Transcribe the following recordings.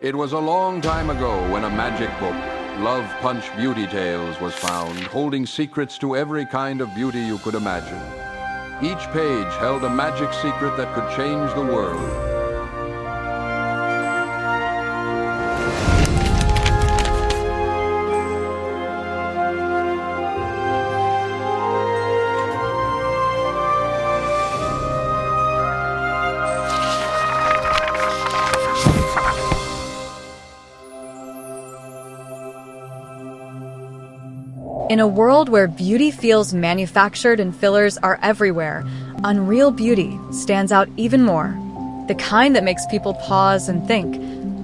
It was a long time ago when a magic book, Love Punch Beauty Tales, was found, holding secrets to every kind of beauty you could imagine. Each page held a magic secret that could change the world. In a world where beauty feels manufactured and fillers are everywhere, unreal beauty stands out even more. The kind that makes people pause and think,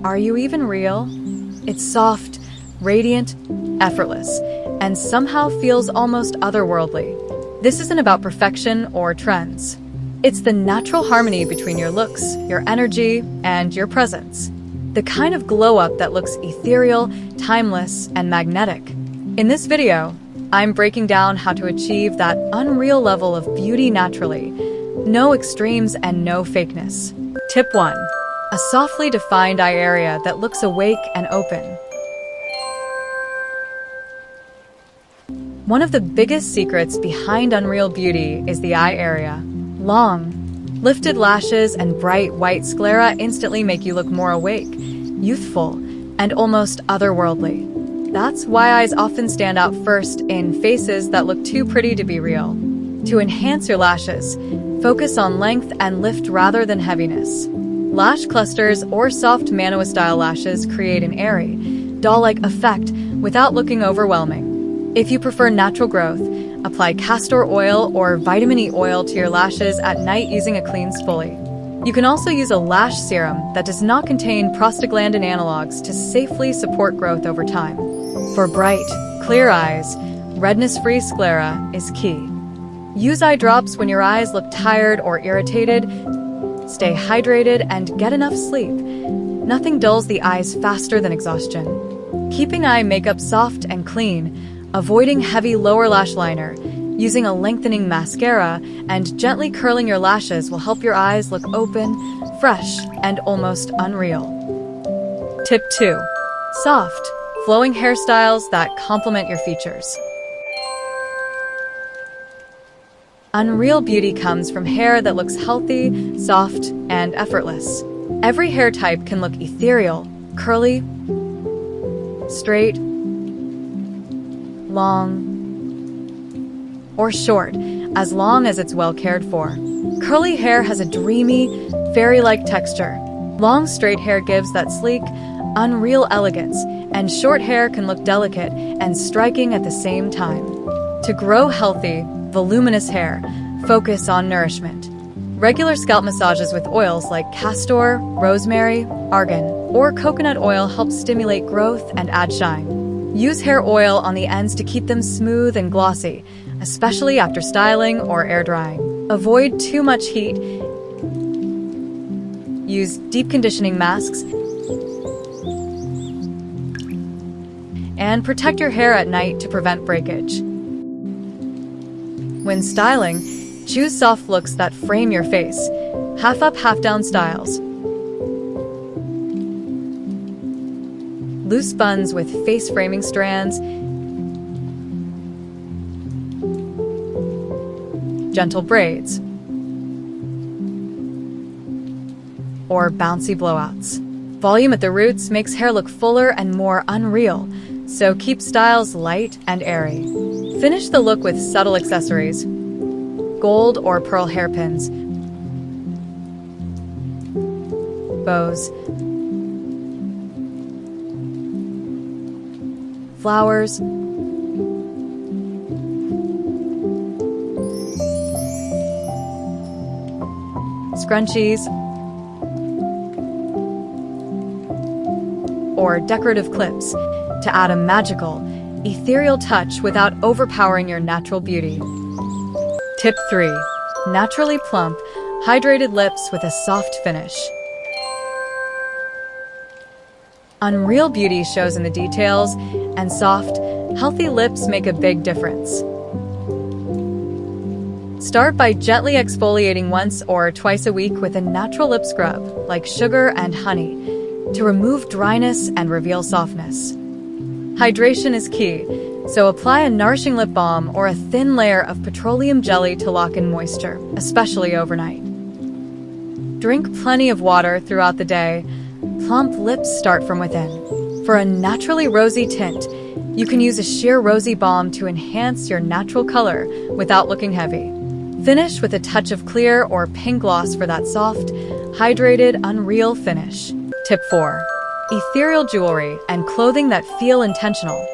are you even real? It's soft, radiant, effortless, and somehow feels almost otherworldly. This isn't about perfection or trends. It's the natural harmony between your looks, your energy, and your presence. The kind of glow-up that looks ethereal, timeless, and magnetic. In this video, I'm breaking down how to achieve that unreal level of beauty naturally. No extremes and no fakeness. Tip 1. A softly defined eye area that looks awake and open. One of the biggest secrets behind unreal beauty is the eye area. Long, lifted lashes and bright white sclera instantly make you look more awake, youthful, and almost otherworldly. That's why eyes often stand out first in faces that look too pretty to be real. To enhance your lashes, focus on length and lift rather than heaviness. Lash clusters or soft Manoa-style lashes create an airy, doll-like effect without looking overwhelming. If you prefer natural growth, apply castor oil or vitamin E oil to your lashes at night using a clean spoolie. You can also use a lash serum that does not contain prostaglandin analogs to safely support growth over time. For bright, clear eyes, redness-free sclera is key. Use eye drops when your eyes look tired or irritated. Stay hydrated and get enough sleep. Nothing dulls the eyes faster than exhaustion. Keeping eye makeup soft and clean, avoiding heavy lower lash liner, using a lengthening mascara, and gently curling your lashes will help your eyes look open, fresh, and almost unreal. Tip 2. Soft, flowing hairstyles that complement your features. Unreal beauty comes from hair that looks healthy, soft, and effortless. Every hair type can look ethereal, curly, straight, long, or short, as long as it's well cared for. Curly hair has a dreamy, fairy-like texture. Long, straight hair gives that sleek, unreal elegance, and short hair can look delicate and striking at the same time. To grow healthy, voluminous hair, focus on nourishment. Regular scalp massages with oils like castor, rosemary, argan, or coconut oil help stimulate growth and add shine. Use hair oil on the ends to keep them smooth and glossy, especially after styling or air drying. Avoid too much heat. Use deep conditioning masks. And protect your hair at night to prevent breakage. When styling, choose soft looks that frame your face. Half up, half down styles. Loose buns with face framing strands. Gentle braids, or bouncy blowouts. Volume at the roots makes hair look fuller and more unreal, so keep styles light and airy. Finish the look with subtle accessories, gold or pearl hairpins, bows, flowers, scrunchies, or decorative clips to add a magical, ethereal touch without overpowering your natural beauty. Tip 3. Naturally plump, hydrated lips with a soft finish. Unreal beauty shows in the details, and soft, healthy lips make a big difference. Start by gently exfoliating once or twice a week with a natural lip scrub, like sugar and honey. to remove dryness and reveal softness. Hydration is key, so apply a nourishing lip balm or a thin layer of petroleum jelly to lock in moisture, especially overnight. Drink plenty of water throughout the day. Plump lips start from within. For a naturally rosy tint, you can use a sheer rosy balm to enhance your natural color without looking heavy. Finish with a touch of clear or pink gloss for that soft, hydrated, unreal finish. Tip 4. Ethereal jewelry and clothing that feel intentional.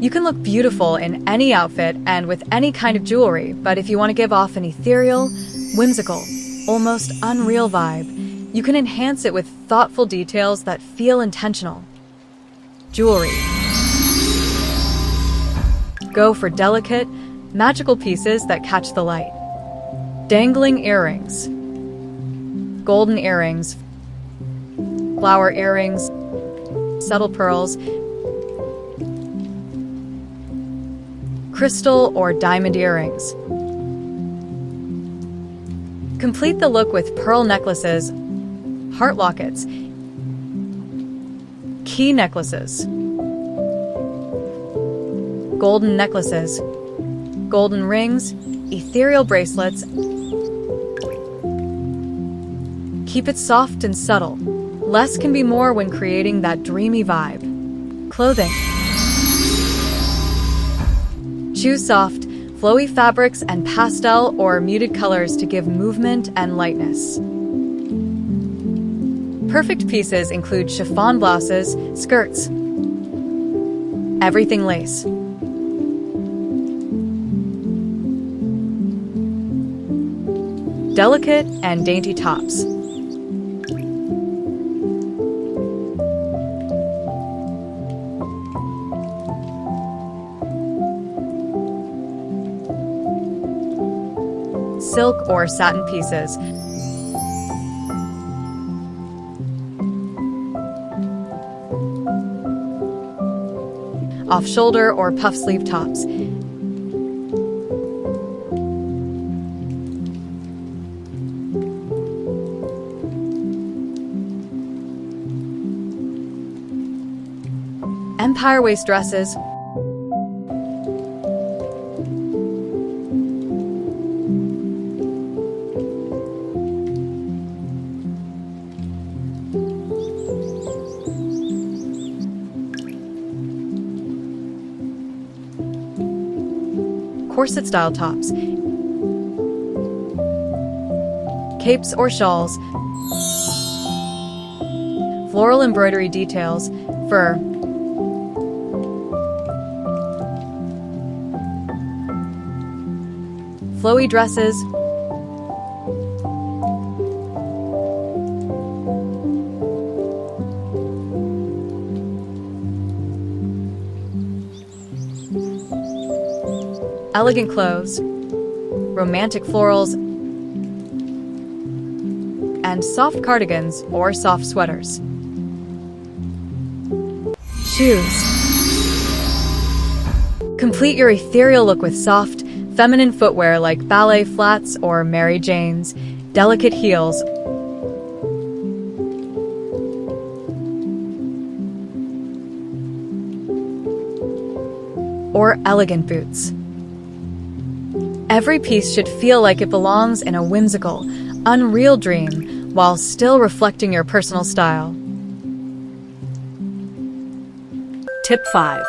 You can look beautiful in any outfit and with any kind of jewelry, but if you want to give off an ethereal, whimsical, almost unreal vibe, you can enhance it with thoughtful details that feel intentional. Jewelry. Go for delicate, magical pieces that catch the light. Dangling earrings. Golden earrings. Flower earrings. Subtle pearls. Crystal or diamond earrings. Complete the look with pearl necklaces, heart lockets, key necklaces, golden necklaces, golden rings, ethereal bracelets. Keep it soft and subtle. Less can be more when creating that dreamy vibe. Clothing. Choose soft, flowy fabrics and pastel or muted colors to give movement and lightness. Perfect pieces include chiffon blouses, skirts, everything lace. Delicate and dainty tops. Silk or satin pieces. Off-shoulder or puff sleeve tops. Empire waist dresses. Corset-style tops, capes or shawls, floral embroidery details, fur, flowy dresses, elegant clothes, romantic florals, and soft cardigans or soft sweaters. Shoes. Complete your ethereal look with soft, feminine footwear like ballet flats or Mary Jane's, delicate heels, or elegant boots. Every piece should feel like it belongs in a whimsical, unreal dream while still reflecting your personal style. Tip 5.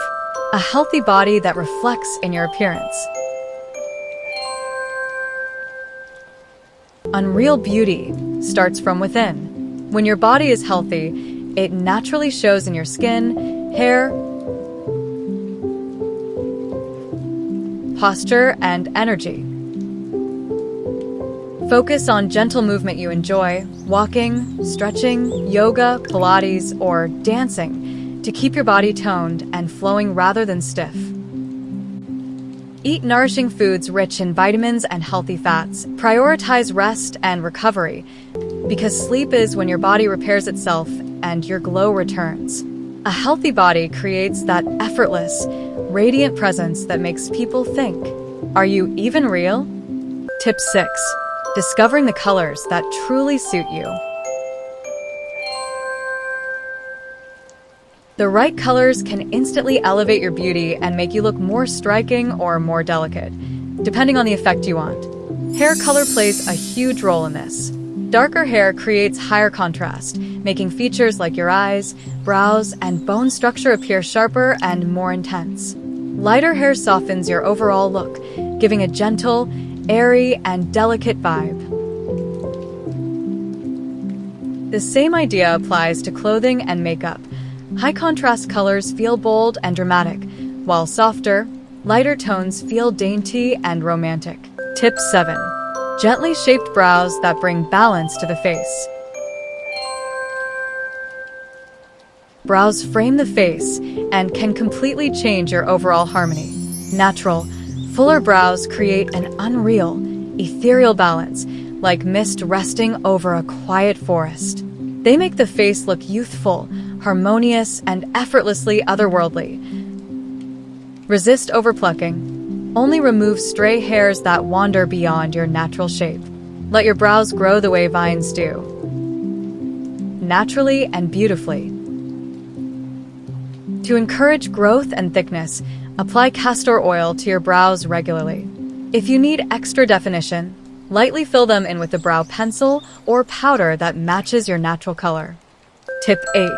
A healthy body that reflects in your appearance. Unreal beauty starts from within. When your body is healthy, it naturally shows in your skin, hair, posture, and energy. Focus on gentle movement you enjoy, walking, stretching, yoga, Pilates, or dancing to keep your body toned and flowing rather than stiff. Eat nourishing foods rich in vitamins and healthy fats. Prioritize rest and recovery, because sleep is when your body repairs itself and your glow returns. A healthy body creates that effortless, radiant presence that makes people think, "Are you even real?" Tip 6. discovering the colors that truly suit you. The right colors can instantly elevate your beauty and make you look more striking or more delicate, depending on the effect you want. Hair color plays a huge role in this. Darker hair creates higher contrast, making features like your eyes, brows, and bone structure appear sharper and more intense. Lighter hair softens your overall look, giving a gentle, airy, and delicate vibe. The same idea applies to clothing and makeup. High contrast colors feel bold and dramatic, while softer, lighter tones feel dainty and romantic. Tip 7. Gently shaped brows that bring balance to the face. Brows frame the face and can completely change your overall harmony. Natural, fuller brows create an unreal, ethereal balance, like mist resting over a quiet forest. They make the face look youthful, harmonious, and effortlessly otherworldly. Resist overplucking. Only remove stray hairs that wander beyond your natural shape. Let your brows grow the way vines do, naturally and beautifully. To encourage growth and thickness, apply castor oil to your brows regularly. If you need extra definition, lightly fill them in with a brow pencil or powder that matches your natural color. Tip 8.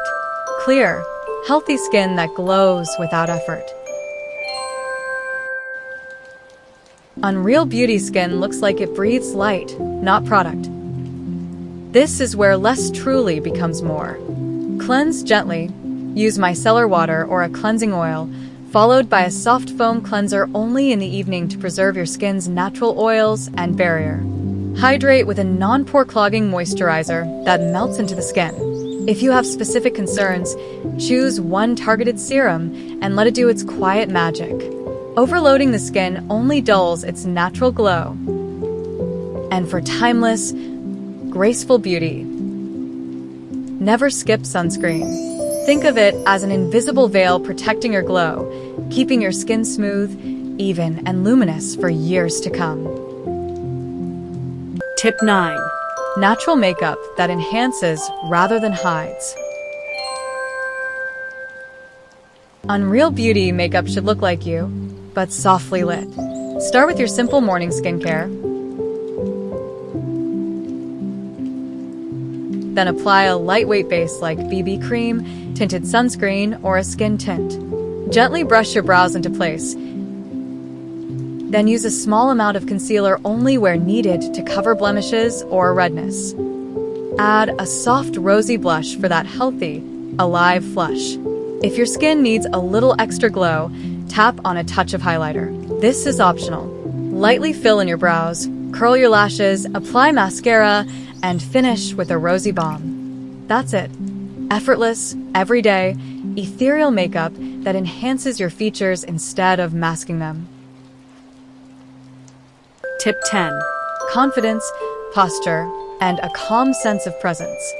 Clear, healthy skin that glows without effort. Unreal Beauty skin looks like it breathes light, not product. This is where less truly becomes more. Cleanse gently. Use micellar water or a cleansing oil, followed by a soft foam cleanser only in the evening to preserve your skin's natural oils and barrier. Hydrate with a non-pore clogging moisturizer that melts into the skin. If you have specific concerns, choose one targeted serum and let it do its quiet magic. Overloading the skin only dulls its natural glow. And for timeless, graceful beauty, never skip sunscreen. Think of it as an invisible veil protecting your glow, keeping your skin smooth, even, and luminous for years to come. Tip 9. Natural makeup that enhances rather than hides. Unreal Beauty makeup should look like you, but softly lit. Start with your simple morning skincare. Then apply a lightweight base like BB cream, tinted sunscreen, or a skin tint. Gently brush your brows into place. Then use a small amount of concealer only where needed to cover blemishes or redness. Add a soft rosy blush for that healthy, alive flush. If your skin needs a little extra glow, tap on a touch of highlighter. This is optional. Lightly fill in your brows, curl your lashes, apply mascara, and finish with a rosy balm. That's it. Effortless, everyday, ethereal makeup that enhances your features instead of masking them. Tip 10. Confidence, posture, and a calm sense of presence.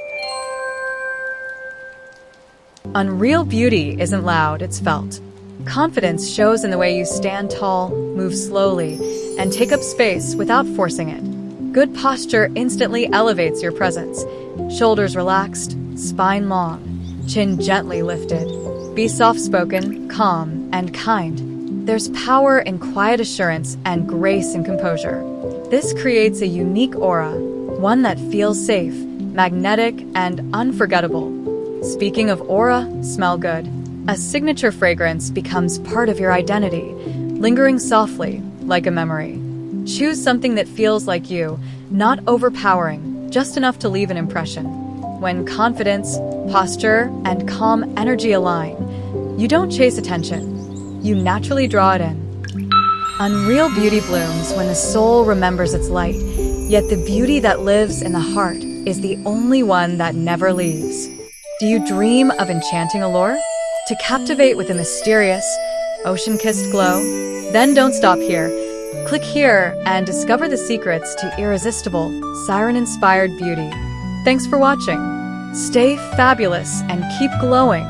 Unreal Beauty isn't loud, it's felt. Confidence shows in the way you stand tall, move slowly, and take up space without forcing it. Good posture instantly elevates your presence. Shoulders relaxed, spine long, chin gently lifted. Be soft-spoken, calm, and kind. There's power in quiet assurance and grace in composure. This creates a unique aura, one that feels safe, magnetic, and unforgettable. Speaking of aura, smell good. A signature fragrance becomes part of your identity, lingering softly, like a memory. Choose something that feels like you, not overpowering, just enough to leave an impression. When confidence, posture, and calm energy align, you don't chase attention. You naturally draw it in. Unreal Beauty blooms when the soul remembers its light, yet the beauty that lives in the heart is the only one that never leaves. Do you dream of enchanting allure? To captivate with a mysterious, ocean-kissed glow? Then don't stop here. Click here and discover the secrets to irresistible, siren-inspired beauty. Thanks for watching. Stay fabulous and keep glowing.